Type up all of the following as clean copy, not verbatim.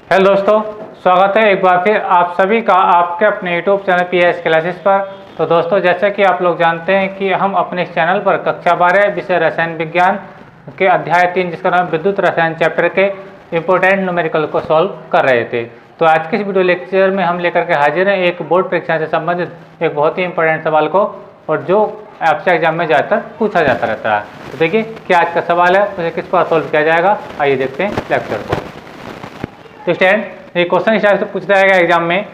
Hello दोस्तों, स्वागत है एक बार फिर आप सभी का आपके अपने यूट्यूब चैनल पीएस क्लासेस पर। तो दोस्तों, जैसा कि आप लोग जानते हैं कि हम अपने इस चैनल पर कक्षा 12 विषय रसायन विज्ञान के अध्याय 3 जिसका नाम विद्युत रसायन चैप्टर के इम्पोर्टेंट न्यूमेरिकल को सॉल्व कर रहे थे। तो आज के इस वीडियो लेक्चर में हम लेकर के हाजिर हैं एक बोर्ड परीक्षा से संबंधित एक बहुत ही इंपॉर्टेंट सवाल को, और जो आपसे एग्जाम में ज़्यादातर पूछा जाता रहता है। तो देखिए क्या आज का सवाल है, उसे किस पर सॉल्व किया जाएगा। आइए देखते हैं लेक्चर को। तो स्टूडेंट, ये क्वेश्चन इस तरह से पूछा जाएगा एग्जाम में,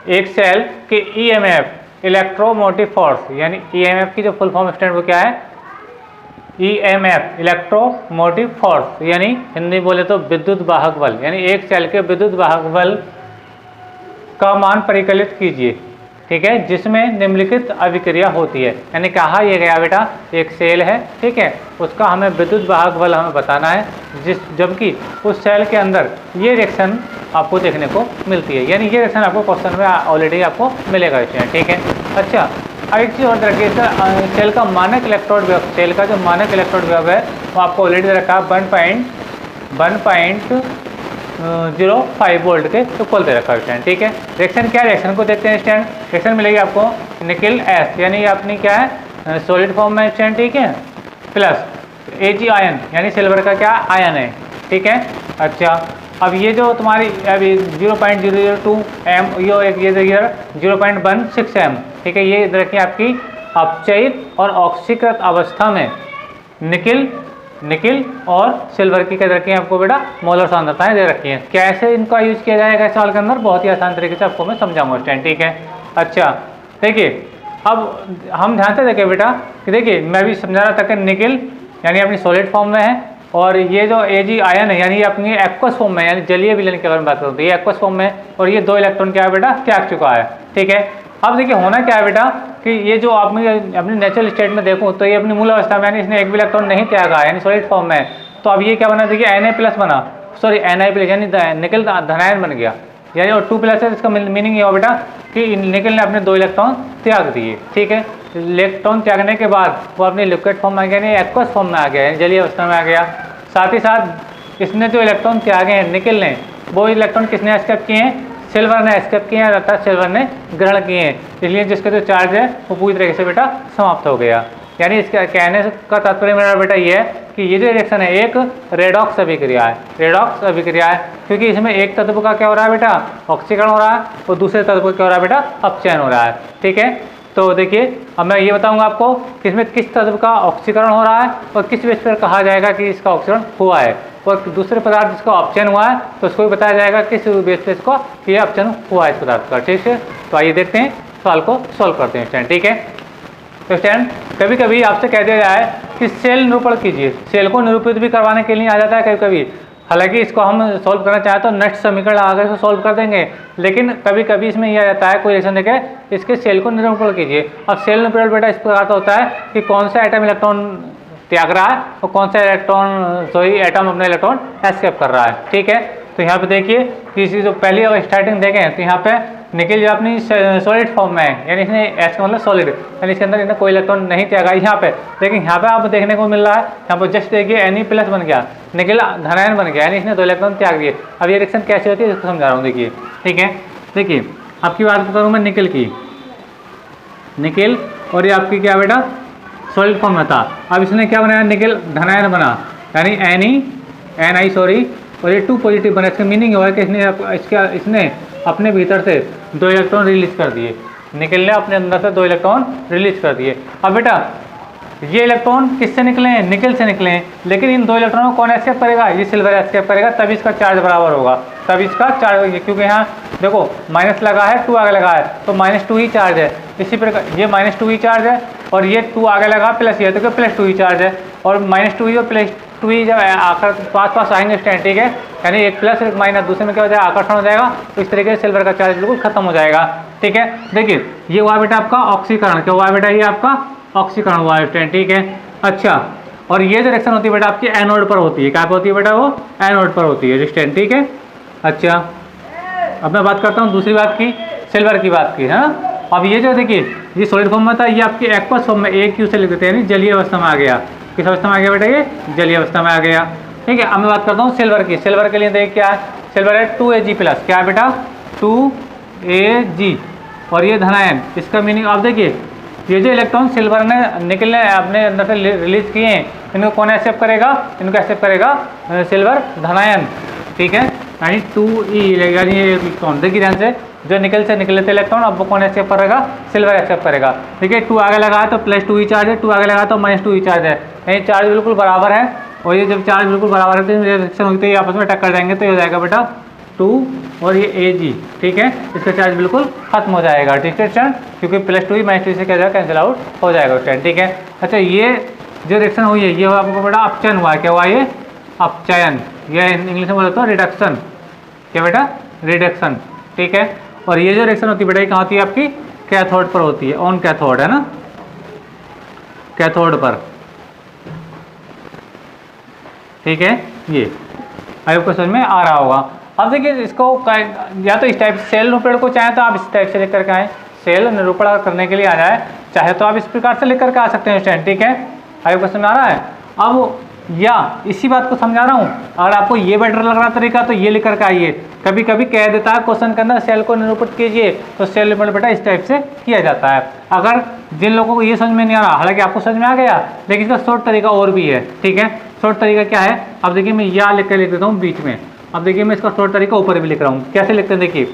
एक सेल के ईएमएफ इलेक्ट्रोमोटिव फोर्स, यानी ईएमएफ की जो फुल फॉर्म स्टूडेंट वो क्या है, ईएमएफ इलेक्ट्रोमोटिव फोर्स, यानी हिंदी बोले तो विद्युत वाहक बल, यानी एक सेल के विद्युत वाहक बल का मान परिकलित कीजिए। ठीक है, जिसमें निम्नलिखित अभिक्रिया होती है। यानी कहा यह गया बेटा, एक सेल है, ठीक है, उसका हमें विद्युत वाहक बल हमें बताना है, जबकि उस सेल के अंदर ये रिएक्शन आपको देखने को मिलती है। यानी ये रिएक्शन आपको क्वेश्चन में ऑलरेडी आपको मिलेगा इसमें। ठीक है, अच्छा, अब एक चीज़ और रखिए, सेल का मानक इलेक्ट्रोड वेव, सेल का जो मानक इलेक्ट्रोड वेव है वो आपको ऑलरेडी रखा है 1.05 वोल्ट के इक्वल दे रखा है स्टैंड। ठीक है, रिएक्शन क्या है, रिएक्शन को देखते हैं स्टैंड। रिएक्शन मिलेगी आपको निकल एस, यानी ये अपनी क्या है, सॉलिड फॉर्म में स्टैंड, ठीक है, प्लस एजी आयन, यानी सिल्वर का क्या आयन है। ठीक है, अच्छा, अब ये जो तुम्हारी अभी 0.002 एम, ये देखिए 0.16 एम, ठीक है, ये देखिए आपकी अपचयित और ऑक्सीकृत अवस्था में निकिल और सिल्वर की क्या रखी है आपको बेटा, मोलर सांद्रताएं दे रखी हैं। कैसे इनका यूज किया जाएगा सवाल के अंदर, बहुत ही आसान तरीके से आपको मैं समझाऊंगा स्टैंड। ठीक है, अच्छा, देखिए अब हम ध्यान से देखें बेटा कि देखिए मैं भी समझा रहा था कि निकिल यानी अपनी सॉलिड फॉर्म में है, और ये जो एजी आयन है यानी ये अपनी एक्वस फॉर्म में, यानी जलीय विलयन के बारे में बात करते हैं, ये एक्वस फॉर्म में, और ये 2 इलेक्ट्रॉन क्या है बेटा, त्याग चुका है। ठीक है, अब देखिए होना क्या है बेटा कि ये जो आप अपनी नेचुरल स्टेट में देखूँ तो ये अपनी मूल अवस्था में, यानी इसने एक भी इलेक्ट्रॉन नहीं त्यागा, यानी सॉलिड फॉर्म में। तो अब ये क्या बना, देखिए Na प्लस बना, सॉरी Na प्लस, यानी निकल धनायन बन गया, यानी और 2 प्लस है। इसका मीनिंग ये हो बेटा कि निकल ने अपने 2 इलेक्ट्रॉन त्याग दिए। ठीक है, इलेक्ट्रॉन त्यागने के बाद वो अपनी लिक्विड फॉर्म में आ गया, यानी एक्वस फॉर्म में आ गया, यानी जलीय अवस्था में आ गया। साथ ही साथ इसने जो इलेक्ट्रॉन त्यागे हैं निकल ने, वो इलेक्ट्रॉन किसने एस्केप किए हैं, सिल्वर ने एस्केप किए हैं, अर्थात सिल्वर ने ग्रहण किए हैं। इसलिए जिसका जो चार्ज है वो पूरी तरीके से बेटा समाप्त हो गया। यानी इसका कहने का तात्पर्य मेरा बेटा ये है कि ये जो रिएक्शन है एक रेडॉक्स अभिक्रिया है, रेडॉक्स अभिक्रिया है, क्योंकि इसमें एक तत्व का क्या हो रहा है बेटा, ऑक्सीकरण हो रहा है, और दूसरे तत्व का क्या हो रहा है बेटा, अपचयन हो रहा है। ठीक है, तो देखिए अब मैं ये बताऊंगा आपको कि इसमें किस तत्व का ऑक्सीकरण हो रहा है और किस बेस पर कहा जाएगा कि इसका ऑक्सीकरण हुआ है, और दूसरे पदार्थ जिसका अपचयन हुआ है तो उसको भी बताया जाएगा किस बेस पे इसको ये अपचयन हुआ है इस पदार्थ का। ठीक है, तो आइए देखते हैं सवाल को सॉल्व करते हैं स्टैंड। ठीक है, तो स्टैंड कभी कभी आपसे कह दिया जाए कि सेल निरूपण कीजिए, सेल को निरूपित भी करवाने के लिए आ जाता है कभी कभी। हालांकि इसको हम सॉल्व करना चाहें तो नेक्स्ट समीकरण आगे से सॉल्व कर देंगे, लेकिन कभी कभी इसमें यह आ जाता है कोई रिएक्शन देखे इसके सेल को निरूपण कीजिए। अब सेल निरूपण बेटा इस प्रकार का होता है कि कौन सा एटम इलेक्ट्रॉन त्याग रहा है और कौन सा एटम अपना इलेक्ट्रॉन एस्केप कर रहा है। ठीक है, तो यहाँ पे देखिए किसी जो पहली अगर स्टार्टिंग देखें तो यहाँ पे निकल जो अपनी सॉलिड फॉर्म में है, यानी इसने एस का मतलब सॉलिड, यानी इसके अंदर इसने कोई इलेक्ट्रॉन नहीं त्यागा यहाँ पे। लेकिन यहाँ पे आप देखने को मिल रहा है, यहाँ पर जस्ट देखिए Na प्लस बन गया, निकल धनायन बन गया, यानी इसने 2 इलेक्ट्रॉन त्याग दिए। अब ये रिएक्शन कैसे होती है इसको समझा रहा हूँ, देखिए। ठीक है, देखिए आपकी बात करूँ मैं निकल की, निकल और ये आपकी क्या बेटा सॉलिड फॉर्म में था। अब इसने क्या बनाया, निकल धनायन बना, यानी Ni सॉरी, और ये 2 पॉजिटिव बना। इसका मीनिंग हुआ है कि इसने अपने भीतर से 2 इलेक्ट्रॉन रिलीज कर दिए, निकल ने अपने अंदर से 2 इलेक्ट्रॉन रिलीज कर दिए। अब बेटा ये इलेक्ट्रॉन किससे निकले हैं, निकल से निकले हैं, लेकिन इन 2 इलेक्ट्रॉनों को कौन एस्केप करेगा, ये सिल्वर एस्केप करेगा, तभी इसका चार्ज बराबर होगा, तभी इसका चार्ज, क्योंकि यहाँ देखो माइनस लगा है, 2 आगे लगा है, तो -2 ही चार्ज है। इसी प्रकार ये -2 ही चार्ज है, और ये 2 आगे लगा प्लस ये, तो +2 ही चार्ज है, और -2 ही और +2 ही जब आकर पास आएंगे स्टैंड। ठीक है, यानी एक प्लस एक माइनस, दूसरे में क्या हो जाएगा, आकर्षण हो जाएगा, तो इस तरीके से सिल्वर का चार्ज बिल्कुल खत्म हो जाएगा। ठीक है, देखिए ये हुआ बेटा आपका ऑक्सीकरण, क्या हुआ बेटा, ये आपका ऑक्सीकरण हुआ है स्टैंड। ठीक है, अच्छा, और ये जो रिएक्शन होती है बेटा आपकी एनोड पर होती है, क्या होती है बेटा, वो एनोड पर होती है स्टैंड। ठीक है, अच्छा, अब मैं बात करता हूँ दूसरी बात की, सिल्वर की बात की, है ना। अब ये जो देखिए ये सॉलिड फॉर्म में था, ये आपकी एक्वस फॉर्म में एक क्यू से लिख देते हैं, यानी जलीय अवस्था में आ गया। किस अवस्था में आ गया बेटा, ये जलीय अवस्था में आ गया। ठीक है। अब मैं बात करता हूँ सिल्वर की। सिल्वर के लिए देख क्या है, सिल्वर है 2Ag प्लस, क्या है बेटा 2Ag, और ये धनायन। इसका मीनिंग आप देखिए, ये जो इलेक्ट्रॉन सिल्वर ने निकल ने अपने अंदर से रिलीज किए हैं, इनको कौन एक्सेप्ट करेगा, इनको एक्सेप्ट करेगा सिल्वर धनायन, ठीक है, यानी 2E यानी ये इलेक्ट्रॉन। देखिए ध्यान से, जो निकल से निकले थे इलेक्ट्रॉन, अब वो कौन एक्सेप्ट करेगा, सिल्वर एक्सेप्ट करेगा, ठीक है। 2 आगे लगा तो +2E चार्ज है, 2 आगे लगा तो -2E चार्ज है, यानी चार्ज बिल्कुल बराबर है। और ये जब चार्ज बिल्कुल बराबर है तो रिएक्शन होती है, आपस में टक्कर जाएंगे, तो ये हो जाएगा बेटा 2 और ये Ag, ठीक है, इसका चार्ज बिल्कुल खत्म हो जाएगा, ठीक है स्टूडेंट, क्योंकि +2E -2E से क्या जाएगा, कैंसिल आउट हो जाएगा स्टूडेंट, ठीक है। अच्छा, ये जो रिएक्शन हुई है, ये आपको बेटा अपचयन हुआ है, क्या हुआ ये अपचयन, ये इंग्लिश में बोलते हो रिडक्शन, क्या बेटा रिडक्शन, ठीक है। और ये जो रिएक्शन होती है बेटा, ये कहाँ होती है आपकी, कैथोड पर होती है, ऑन कैथोड है ना, कैथोड पर, ठीक है। ये आई होप को समझ में आ रहा होगा। अब देखिए इसको या तो इस टाइप से सेल निरूपण को चाहे तो आप इस टाइप से लिख करके आए, सेल निरूपण करने के लिए आ जाए, चाहे तो आप इस प्रकार से लिख करके आ सकते हैं स्टूडेंट, ठीक है। आई होप को समझ आ रहा है। अब या इसी बात को समझा रहा हूँ, अगर आपको ये बेटर लग रहा तरीका तो ये लिख करके आइए। कभी कभी कह देता है क्वेश्चन के अंदर सेल को निरूपित कीजिए, तो सेल निरूपण बेटा इस टाइप से किया जाता है। अगर जिन लोगों को ये समझ में नहीं आ रहा, हालांकि आपको समझ में आ गया, लेकिन इसका शॉर्ट तरीका और भी है, ठीक है। शॉर्ट तरीका क्या है, अब देखिए मैं या लिख देता हूँ बीच में। अब देखिए मैं इसका शॉर्ट तरीका ऊपर भी लिख रहा हूँ, कैसे लिखते हैं देखिए।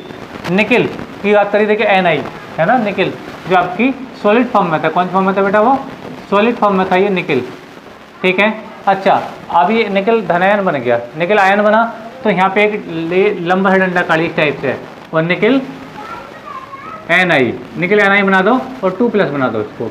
निकिल की बात करिए, देखिए Ni है ना, निकिल जो आपकी सॉलिड फॉर्म में था, कौन सी फॉर्म में था बेटा, वो सॉलिड फॉर्म में था ये निकिल, ठीक है। अच्छा, अब ये निकल धनायन बन गया, निकल आयन बना, तो यहाँ पे एक लंबा डंडा काली इस टाइप से, और निकल Ni, निकल Ni बना दो और 2+ बना दो इसको,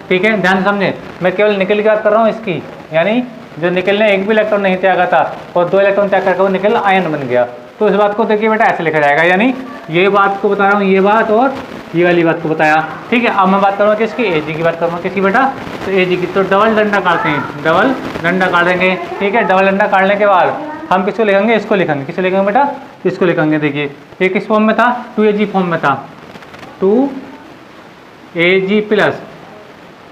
ठीक है। ध्यान समझे, मैं केवल निकल की बात कर रहा हूँ इसकी, यानी जो निकल ने एक भी इलेक्ट्रॉन नहीं त्यागा था और 2 इलेक्ट्रॉन त्याग करके वो निकल आयन बन गया, तो इस बात को देखिए बेटा ऐसे लिखा जाएगा, यानी ये बात को बता रहा हूँ, ये बात और ये वाली बात को बताया, ठीक है। अब मैं बात करूँगा किसकी, Ag की बात करूँगा, किसकी बेटा, तो Ag की। तो डबल डंडा काटते हैं, डबल डंडा काटेंगे, ठीक है। डबल डंडा काटने के बाद हम किसको लिखेंगे, इसको लिखेंगे, किसको लिखेंगे बेटा, इसको लिखेंगे। देखिए ये किस फॉर्म में था, 2Ag फॉर्म में था, 2Ag+,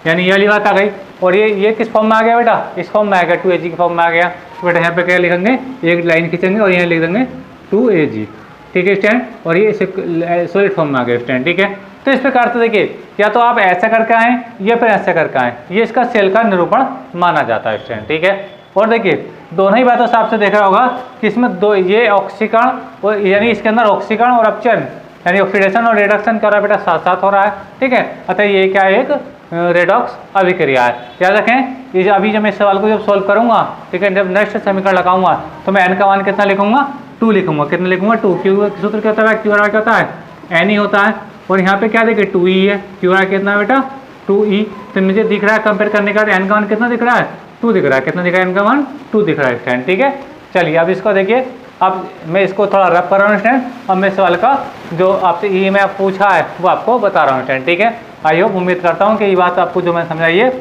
यानी ये वाली बात आ गई। और ये किस फॉर्म में आ गया बेटा, इस फॉर्म में आ गया, 2Ag की फॉर्म में आ गया। तो बेटा यहाँ पे क्या लिखेंगे, एक लाइन खींचेंगे और यहाँ लिख देंगे 2Ag, ठीक है स्टैंड। और ये सॉलिड फॉर्म में आ गया स्टैंड, ठीक है। तो इस प्रकार से देखिए, या तो आप ऐसा करके आएँ या फिर ऐसा करके आएँ, ये इसका सेल का निरूपण माना जाता है स्टैंड, ठीक है। और देखिए दोनों ही बातों से आपसे देख रहा होगा कि इसमें दो, ये ऑक्सीकरण और यानी इसके अंदर ऑक्सीकरण और अपचयन यानी ऑक्सीडेशन और रिडक्शन क्या हो रहा है बेटा, साथ साथ हो रहा है, ठीक है। अतः ये क्या है, एक रेडॉक्स अभिक्रिया है। याद रखें, ये अभी जब मैं इस सवाल को जब सॉल्व करूंगा, ठीक है, जब नेक्स्ट समीकरण लगाऊंगा तो मैं n का मान कितना लिखूंगा, 2 लिखूंगा। कितना लिखूंगा, 2। क्यू सूत्र क्या होता है, क्यू आर क्या होता है, n ही होता है। और यहाँ पे क्या देखिए 2e है, क्यू आर कितना है बेटा 2e। तो मुझे दिख रहा है कंपेयर करने का n का मान कितना दिख रहा है, 2 दिख रहा है। कितना दिख रहा है, n का मान 2 दिख रहा है स्टैंड, ठीक है। चलिए अब इसको देखिए, अब मैं इसको थोड़ा रफ कर रहा हूँ स्टैंड। अब मैं सवाल का जो आपसे ई में पूछा है वो आपको बता रहा हूँ स्टैंड, ठीक है। आई होप, उम्मीद करता हूँ कि ये बात आपको जो मैं समझाई है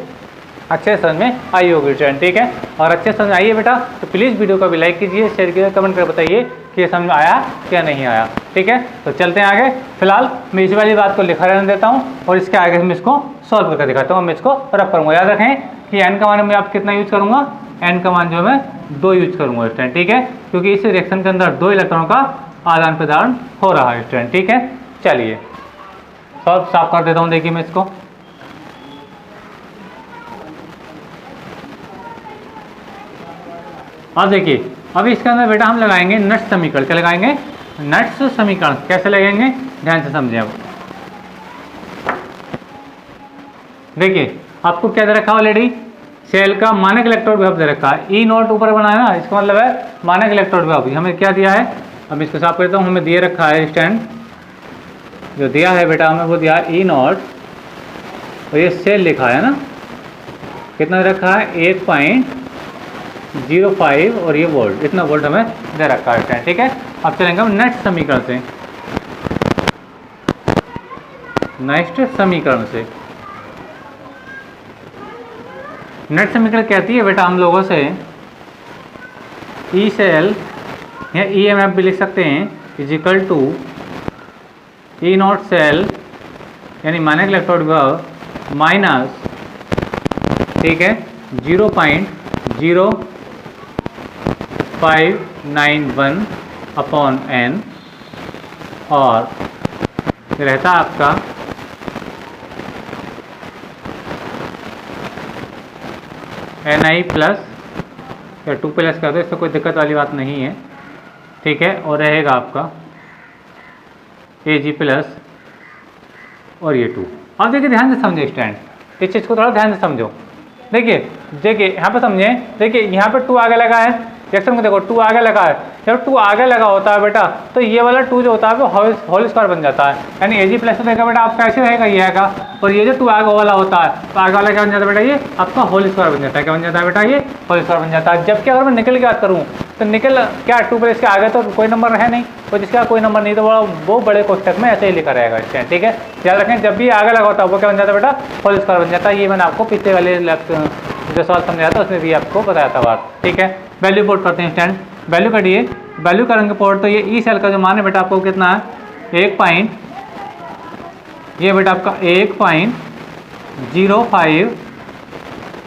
अच्छे समझ में आई होगी स्टूडेंट, ठीक है। और अच्छे समझ आइए बेटा तो प्लीज़ वीडियो को भी लाइक कीजिए, शेयर कीजिए, कमेंट कर बताइए कि ये समझ में आया क्या नहीं आया, ठीक है। तो चलते हैं आगे। फिलहाल मैं इस वाली बात को लिखा रहने देता हूँ और इसके आगे मैं इसको सॉल्व करके दिखाता हूँ। मैं इसको रफ करूँगा। याद रखें कि n का मान मैं आप कितना यूज करूँगा, n का मान जो मैं 2 यूज करूँगा स्टूडेंट, ठीक है, क्योंकि इस रिएक्शन के अंदर 2 इलेक्ट्रॉनों का आदान प्रदान हो रहा है स्टूडेंट, ठीक है। चलिए सॉल्व साफ कर देता हूँ, देखिए मैं इसको। अब देखिए, अब इसके अंदर बेटा हम लगाएंगे नट्स समीकरण। क्या लगाएंगे, नट्स समीकरण। कैसे लगाएंगे, ध्यान से समझें। अब देखिए आपको क्या दे रखा है ऑलरेडी, सेल का मानक इलेक्ट्रोड विभव दे रखा है, E0 ऊपर बनाया ना, इसका मतलब है मानक इलेक्ट्रोड विभव। हमें क्या दिया है, अब इसको साफ करता हूँ। हमें दिए रखा है स्टैंड, जो दिया है बेटा हमें वो दिया है E0 और ये सेल लिखा है ना, कितना दे रखा है 1.05 और ये वोल्ट, इतना वोल्ट हमें दे रखा है स्टैंड, ठीक है। अब चलेंगे हम नेक्स्ट समीकरण से, नेक्स्ट समीकरण से। नेक्स्ट समीकरण कहती है बेटा हम लोगों से ई सेल या EMF भी लिख सकते हैं इजिकल टू E0 सेल यानी मानक इलेक्ट्रोड विभव माइनस, ठीक है, 0591 अपॉन n, और रहता आपका Ni प्लस या 2 प्लस कर दो, इससे कोई दिक्कत वाली बात नहीं है, ठीक है। और रहेगा आपका Ag प्लस और ये 2। अब देखिए ध्यान से समझो स्टैंड, इस चीज़ को थोड़ा ध्यान से समझो। देखिए यहाँ पे समझे, देखिए यहाँ पे 2 आगे लगा है, रिएक्शन को देखो 2 आगे लगा है। जब 2 आगे लगा होता है बेटा तो ये वाला 2 जो होता है वो होल स्क्वायर बन जाता है, यानी Ag प्लस तो देखा बेटा आपका ऐसे रहेगा, ये आएगा, और ये जो 2 आगे वाला होता है तो आगे वाला क्या बन जाता है बेटा, ये आपका होल स्क्वायर बन जाता है। क्या बन जाता है बेटा, ये होल स्क्वायर बन जाता है। जबकि अगर मैं निकल की बात करूँ तो निकल क्या 2 प्लस के आगे तो कोई नंबर है नहीं, और जिसका कोई नंबर नहीं तो वो बड़े कोष्टक में ऐसे ही लिखा रहेगा स्टैंड, ठीक है। याद रखें जब भी आगे लगा होता है वो क्या बन जाता है बेटा, होल स्क्वायर बन जाता है। ये मैंने आपको पिछले वाले जो सवाल समझाया था उसमें भी आपको बताया था बात, ठीक है। वैल्यू पोर्ट करते हैं स्टैंड, वैल्यू करिए, वैल्यू करेंगे पोर्ट तो ये ई सेल का जो मान है बेटा आपको कितना है, 1 पॉइंट, ये बेटा आपका 1.05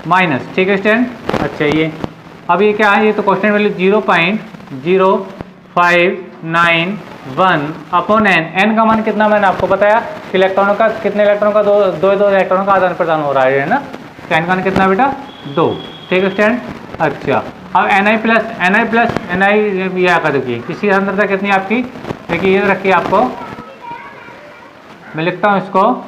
माइनस, ठीक है स्टैंड। अच्छा ये अब ये क्या है, ये तो कांस्टेंट वैल्यू 0.0591 अपॉन n का मान कितना मैंने आपको बताया कि इलेक्ट्रॉनों का कितने इलेक्ट्रॉनों का दो इलेक्ट्रॉनों का आदान प्रदान हो रहा है ना, तो n का मान कितना बेटा 2, ठीक है स्टैंड। अच्छा अब Ni प्लस ये आकर देखिए किसी सांद्रता कितनी आपकी, देखिए ये रखिए आपको, मैं लिखता हूँ इसको,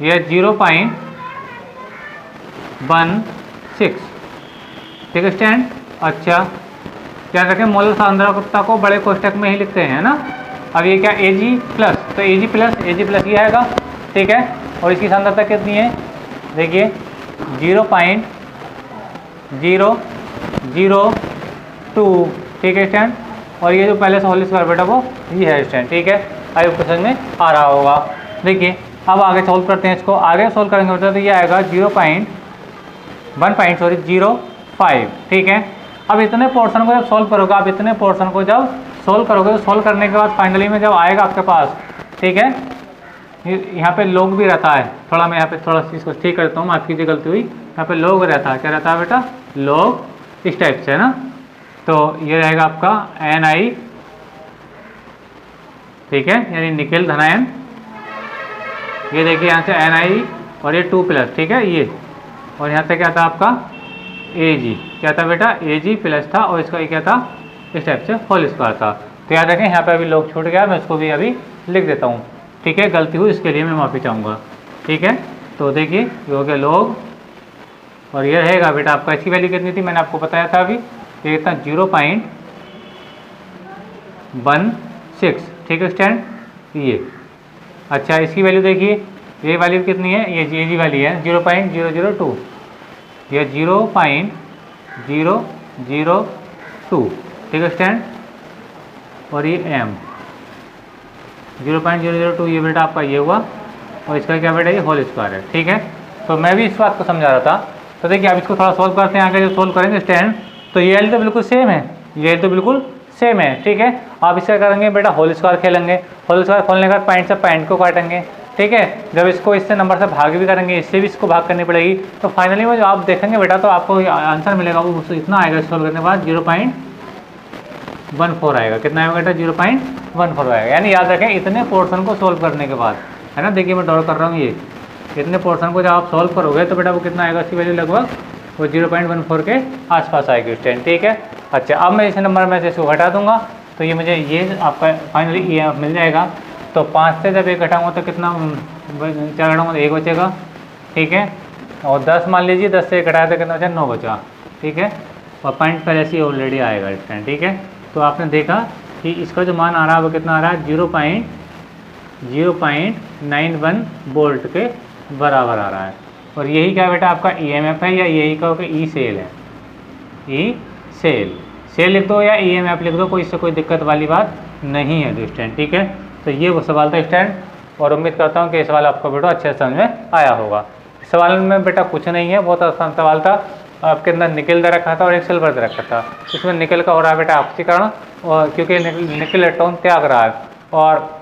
ये 0.16, ठीक है स्टैंड। अच्छा ध्यान रखें मोलर सांद्रता को बड़े कोष्टक में ही लिखते हैं ना। अब ये क्या Ag प्लस, तो Ag प्लस ये आएगा, ठीक है। और इसकी सांद्रता कितनी है, देखिए 0.002, ठीक है स्टैंड। और ये जो पहले से होल स्क्वायर बेटा वो ये है स्टैंड, ठीक है। आई आपको समझ में आ रहा होगा। देखिए अब आगे सोल्व करते हैं इसको, आगे सोल्व करेंगे बेटा तो ये आएगा 0.05, ठीक है। अब इतने पोर्शन को जब सोल्व करोगे, आप इतने पोर्शन को जब सोल्व करोगे तो सोल्व करने के बाद फाइनली में जब आएगा आपके पास, ठीक है, यहाँ पे लोग भी रहता है, थोड़ा मैं यहाँ पे थोड़ा इसको ठीक करता हूँ, माफ कीजिए गलती हुई, यहाँ पे लोग रहता है, क्या रहता है बेटा, लोग इस टाइप से है ना। तो ये रहेगा आपका Ni, ठीक है, यानी निकेल धनायन, ये देखिए यहाँ से Ni और ये 2 प्लस, ठीक है ये, और यहाँ से क्या था आपका Ag, क्या था बेटा Ag प्लस था, और इसका ये क्या था, इस टाइप से होल स्क्वायर था। तो याद रखें यहाँ पे अभी लोग छूट गया, मैं इसको भी अभी लिख देता हूँ, ठीक है, गलती हुई इसके लिए मैं माफ़ी चाहूँगा, ठीक है। तो देखिए ये हो गया लोग, और ये रहेगा बेटा आपका, इसकी वैल्यू कितनी थी मैंने आपको बताया था अभी, ये कितना 0.16, ठीक है स्टैंड ये। अच्छा इसकी वैल्यू देखिए, ये वैल्यू कितनी है, ये जी वाली है 0.002, ये 0.002, ठीक है स्टैंड। और ये m 0.002 ये बेटा आपका ये हुआ, और इसका क्या बेटा ये होल स्क्वायर है, ठीक है। तो मैं भी इस बात को समझा रहा था। तो देखिए अब इसको थोड़ा सोल्व करते हैं, आगे जो सोल्व करेंगे स्टैंड, तो ये एल तो बिल्कुल सेम है, ये तो बिल्कुल सेम है, ठीक है। आप इसका करेंगे बेटा होल स्क्वायर खेलेंगे, होल स्क्वायर खोलने के बाद पॉइंट से पॉइंट को काटेंगे, ठीक है। जब इसको इससे नंबर से भाग भी करेंगे, इससे भी इसको भाग करनी पड़ेगी, तो फाइनली में जो आप देखेंगे बेटा तो आपको आंसर मिलेगा वो इतना आएगा, सोल्व करने के बाद 0.14 आएगा। कितना आएगा बेटा 0.14 आएगा। यानी याद रखें इतने पोर्शन को सोल्व करने के बाद, है ना, देखिए मैं ड्रॉ कर रहा हूँ, ये इतने पोर्शन को जब आप सोल्व करोगे तो बेटा वो कितना आएगा, इसकी वैल्यू लगभग वो 0.14 के आसपास आएगी स्टैंड, ठीक है। अच्छा अब मैं इस नंबर में से इसको घटा दूंगा, तो ये मुझे ये आपका फाइनली ये मिल जाएगा। तो 5 से जब 1 घटाऊँगा तो कितना, 4 घटाऊँगा तो 1 बचेगा, ठीक है। और 10 मान लीजिए, 10 से 1 घटाया तो कितना बचा, 9 बचा, ठीक है। और पॉइंट पहले से ऑलरेडी आएगा स्टैंड, ठीक है। तो आपने देखा कि इसका जो मान आ रहा है वो कितना आ रहा है, 0.91 वोल्ट के बराबर आ रहा है। और यही क्या बेटा आपका EMF है, या यही कहो कि ई सेल है, ई सेल लिख दो या EMF लिख दो, कोई इससे कोई दिक्कत वाली बात नहीं है स्टैंड, ठीक है। तो ये वो सवाल था स्टैंड, और उम्मीद करता हूँ कि ये सवाल आपको बेटा अच्छे से समझ में आया होगा। सवाल में बेटा कुछ नहीं है, बहुत आसान सवाल था। आपके अंदर निकल दे रखा था और एक सिल्वर दे रखा था, इसमें निकल का हो रहा है बेटा ऑक्सीकरण, और क्योंकि निकल इलेक्ट्रॉन त्याग रहा है, और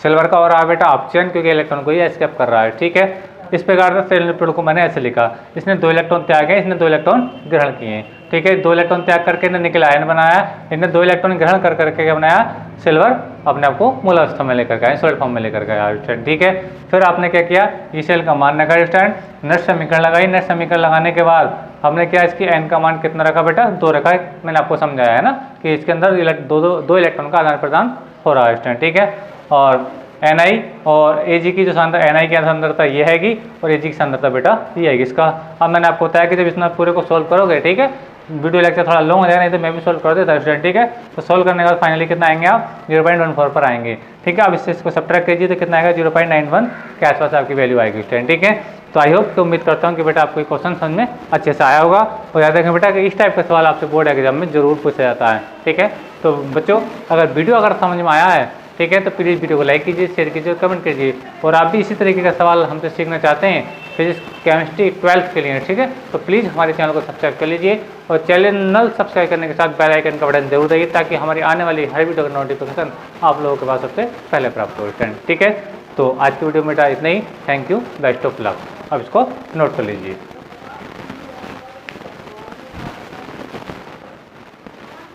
सिल्वर का हो रहा है बेटा अपचयन, क्योंकि इलेक्ट्रॉन को ये एस्केप कर रहा है, ठीक है। इस प्रकार से सेल लिपिड को मैंने ऐसे लिखा, इसने 2 इलेक्ट्रॉन त्यागे, इसने 2 इलेक्ट्रॉन ग्रहण किए। ठीक है, 2 इलेक्ट्रॉन त्याग करके इन्हें निकल आयन बनाया, इन्हें 2 इलेक्ट्रॉन ग्रहण कर करके क्या बनाया, सिल्वर अपने आप को मूल अवस्था में लेकर गया, सॉलिड फॉर्म में लेकर गया स्टूडेंट। ठीक है, फिर आपने क्या किया, ई सेल का मान रखा स्टूडेंट, नेट समीकरण लगाई, नेट समीकरण लगाने के बाद हमने क्या इसकी एन का मान कितना रखा बेटा, 2 रखा है, मैंने आपको समझाया है ना कि इसके अंदर दो इलेक्ट्रॉन का आदान प्रदान हो रहा है स्टूडेंट। ठीक है, और Ni और Ag की जो सांद्रता, Ni की सांद्रता ये हैगी और Ag की सांद्रता बेटा ये हैगी इसका। अब मैंने आपको बताया कि जब इसमें पूरे को सोल्व करोगे, ठीक है, वीडियो लेक्चर थोड़ा लॉन्ग हो जाएगा, नहीं तो मैं भी सोल्व कर देता स्टूडेंट। ठीक है, तो सोल्व करने के बाद फाइनली कितना आएंगे आप, 0.14 पर आएंगे। ठीक है, अब इससे इसको सब्ट्रैक्ट कीजिए तो कितना आएगा, 0.91 के आसपास आपकी वैल्यू आएगी स्टूडेंट। ठीक है, तो आई होप, तो उम्मीद करता हूँ कि बेटा आपको क्वेश्चन समझ में अच्छे से आया होगा। और याद रखें बेटा कि इस टाइप का सवाल आपसे बोर्ड एग्जाम में जरूर पूछा जाता है। ठीक है, तो बच्चों अगर वीडियो अगर समझ में आया है, ठीक है, तो प्लीज़ वीडियो को लाइक कीजिए, शेयर कीजिए, कमेंट कीजिए। और आप भी इसी तरीके का सवाल हमसे सीखना चाहते हैं फिजिक्स केमिस्ट्री 12th के लिए, ठीक है, तो प्लीज़ हमारे चैनल को सब्सक्राइब कर लीजिए और चैनल सब्सक्राइब करने के साथ बेल आइकन का बटन जरूर दबाइए ताकि हमारी आने वाली हर वीडियो का नोटिफिकेशन आप लोगों के पास सबसे पहले प्राप्त हो। ठीक है, तो आज की वीडियो में इतना ही। Thank you, best of luck. अब इसको नोट कर लीजिए।